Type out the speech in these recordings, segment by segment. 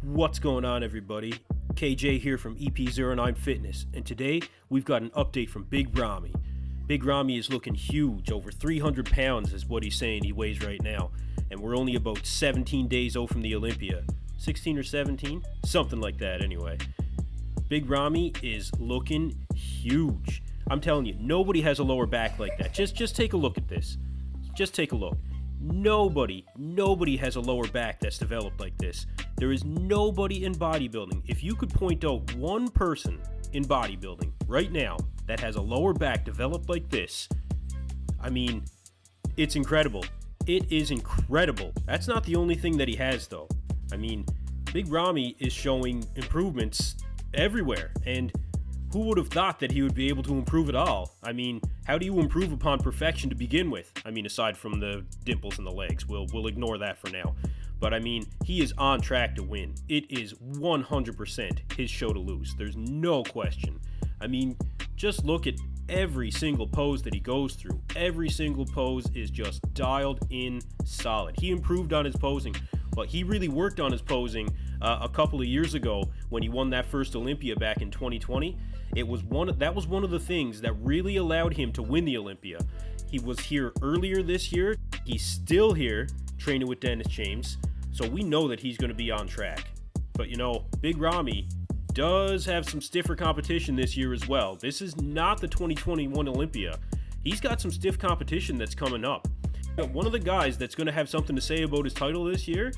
What's going on, everybody? KJ here from EPzeronine Fitness, and today we've got an update from Big Ramy. Big Ramy is looking huge. Over 300 pounds is what he's saying he weighs right now, and we're only about 17 days out from the Olympia. 16 or 17? Something like that anyway. Big Ramy is looking huge. I'm telling you, nobody has a lower back like that. Just take a look at this. Just take a look. Nobody has a lower back that's developed like this. There is nobody in bodybuilding. If you could point out one person in bodybuilding right now that has a lower back developed like this, I mean, it's incredible. It is incredible. That's not the only thing that he has, though. I mean, Big Ramy is showing improvements everywhere, and who would have thought that he would be able to improve at all? I mean, how do you improve upon perfection to begin with? I mean, aside from the dimples in the legs, we'll ignore that for now. But I mean, he is on track to win. It is 100% his show to lose. There's no question. I mean, just look at every single pose that he goes through. Every single pose is just dialed in solid. He improved on his posing. But he really worked on his posing a couple of years ago when he won that first Olympia back in 2020. That was one of the things that really allowed him to win the Olympia. He was here earlier this year. He's still here training with Dennis James, so we know that he's going to be on track. But you know, Big Ramy does have some stiffer competition this year as well. This is not the 2021 Olympia. He's got some stiff competition that's coming up. One of the guys that's going to have something to say about his title this year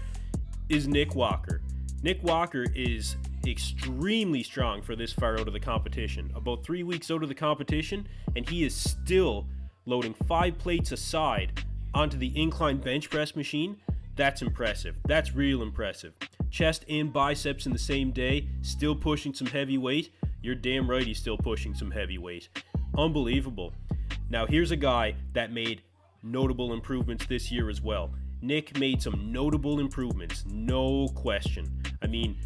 is Nick Walker. Nick Walker is extremely strong for this far out of the competition. About 3 weeks out of the competition, and he is still loading 5 plates aside onto the incline bench press machine. That's impressive. That's real impressive. Chest and biceps in the same day, still pushing some heavy weight. You're damn right he's still pushing some heavy weight. Unbelievable. Now here's a guy that made notable improvements this year as well. Nick made some notable improvements, no question. I mean,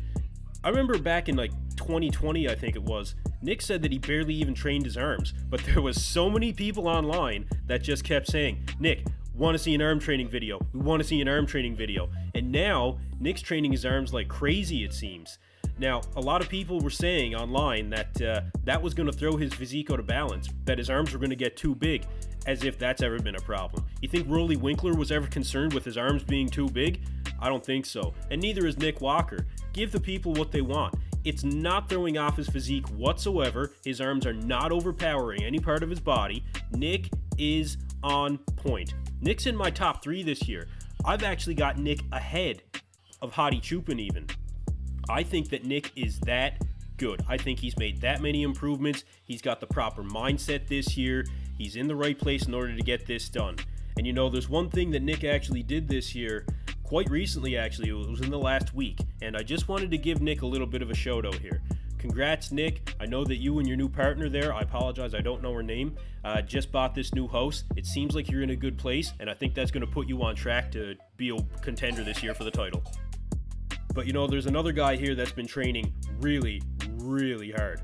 I remember back in like 2020, I think it was, Nick said that he barely even trained his arms, but there was so many people online that just kept saying, Nick, want to see an arm training video. We want to see an arm training video. And now Nick's training his arms like crazy, it seems. Now, a lot of people were saying online that that was going to throw his physique out of balance, that his arms were going to get too big, as if that's ever been a problem. You think Rolly Winkler was ever concerned with his arms being too big? I don't think so. And neither is Nick Walker. Give the people what they want. It's not throwing off his physique whatsoever. His arms are not overpowering any part of his body. Nick is on point. Nick's in my top 3 this year. I've actually got Nick ahead of Hadi Chupin even. I think that Nick is that good. I think he's made that many improvements. He's got the proper mindset this year. He's in the right place in order to get this done. And you know, there's one thing that Nick actually did this year, quite recently actually, it was in the last week, and I just wanted to give Nick a little bit of a shout out here. Congrats, Nick. I know that you and your new partner there, I apologize, I don't know her name, just bought this new house. It seems like you're in a good place, and I think that's going to put you on track to be a contender this year for the title. But you know, there's another guy here that's been training really, really hard.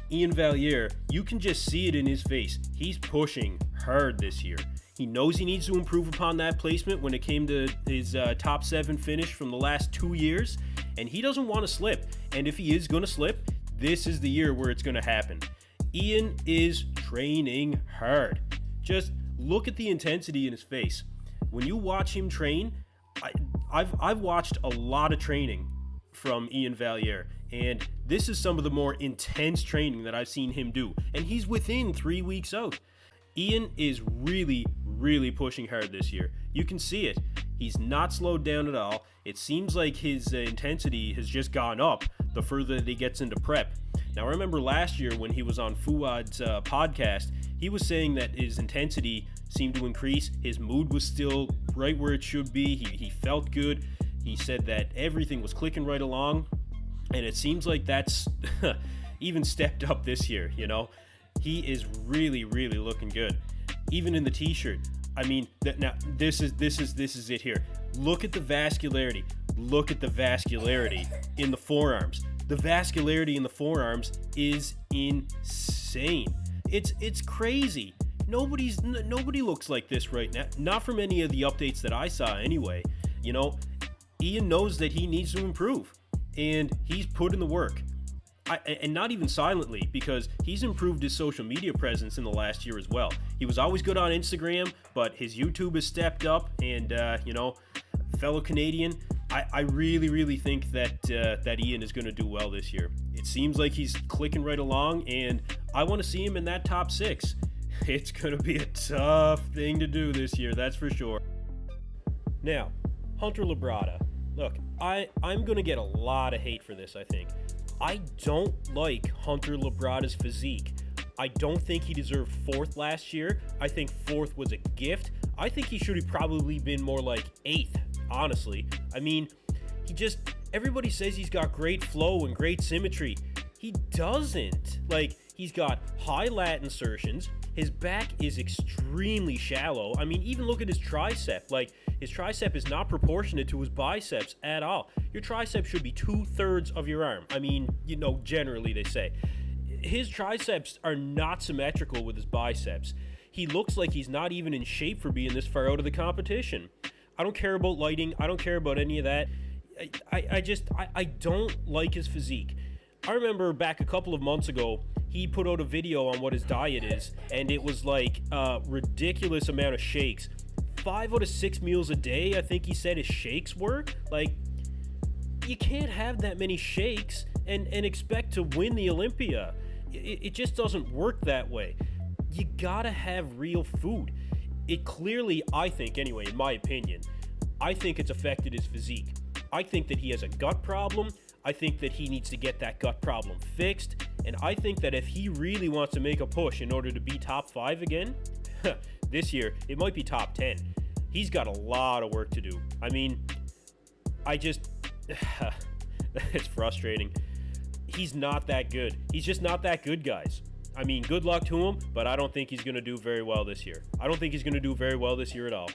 Iain Valliere, you can just see it in his face. He's pushing hard this year. He knows he needs to improve upon that placement when it came to his top 7 finish from the last 2 years, and he doesn't want to slip. And if he is going to slip, this is the year where it's going to happen. Iain is training hard. Just look at the intensity in his face. When you watch him train, I've watched a lot of training from Iain Valliere, and this is some of the more intense training that I've seen him do, and he's within 3 weeks out. Iain is really, really pushing hard this year. You can see it. He's not slowed down at all. It seems like his intensity has just gone up the further that he gets into prep. Now, I remember last year when he was on Fuad's podcast, he was saying that his intensity seemed to increase. His mood was still right where it should be. He felt good. He said that everything was clicking right along, and it seems like that's even stepped up this year, you know? He is really, really looking good. Even in the t-shirt. I mean, now this is it here. Look at the vascularity. Look at the vascularity in the forearms. The vascularity in the forearms is insane. It's crazy. Nobody looks like this right now. Not from any of the updates that I saw anyway. You know, Iain knows that he needs to improve. and he's put in the work. And not even silently, because he's improved his social media presence in the last year as well. He was always good on Instagram, but his YouTube has stepped up, and fellow Canadian, I really think that Iain is going to do well this year. It seems like he's clicking right along, and I want to see him in that top 6. It's going to be a tough thing to do this year, that's for sure. Now, Hunter Labrada. Look, I'm going to get a lot of hate for this, I think. I don't like Hunter Labrada's physique. I don't think he deserved 4th last year. I think 4th was a gift. I think he should have probably been more like 8th, honestly. I mean, everybody says he's got great flow and great symmetry. He doesn't. Like, he's got high lat insertions. His back is extremely shallow. I mean, even look at his tricep. Like, his tricep is not proportionate to his biceps at all. Your tricep should be 2/3 of your arm. I mean, generally they say. His triceps are not symmetrical with his biceps. He looks like he's not even in shape for being this far out of the competition. I don't care about lighting. I don't care about any of that. I don't like his physique. I remember back a couple of months ago, he put out a video on what his diet is, and it was like a ridiculous amount of shakes. 5 out of 6 meals a day, I think he said his shakes were. Like, you can't have that many shakes and expect to win the Olympia. It just doesn't work that way. You gotta have real food. It clearly, I think anyway, in my opinion, I think it's affected his physique. I think that he has a gut problem. I think that he needs to get that gut problem fixed. And I think that if he really wants to make a push in order to be top 5 again, this year, it might be top 10. He's got a lot of work to do. I mean, it's frustrating. He's not that good. He's just not that good, guys. I mean, good luck to him, but I don't think he's going to do very well this year. I don't think he's going to do very well this year at all.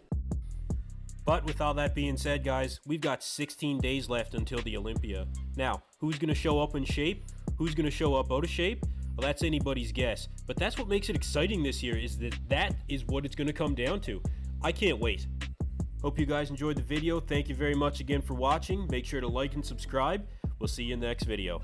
But with all that being said, guys, we've got 16 days left until the Olympia. Now, who's going to show up in shape? Who's going to show up out of shape? Well, that's anybody's guess. But that's what makes it exciting this year, is that is what it's going to come down to. I can't wait. Hope you guys enjoyed the video. Thank you very much again for watching. Make sure to like and subscribe. We'll see you in the next video.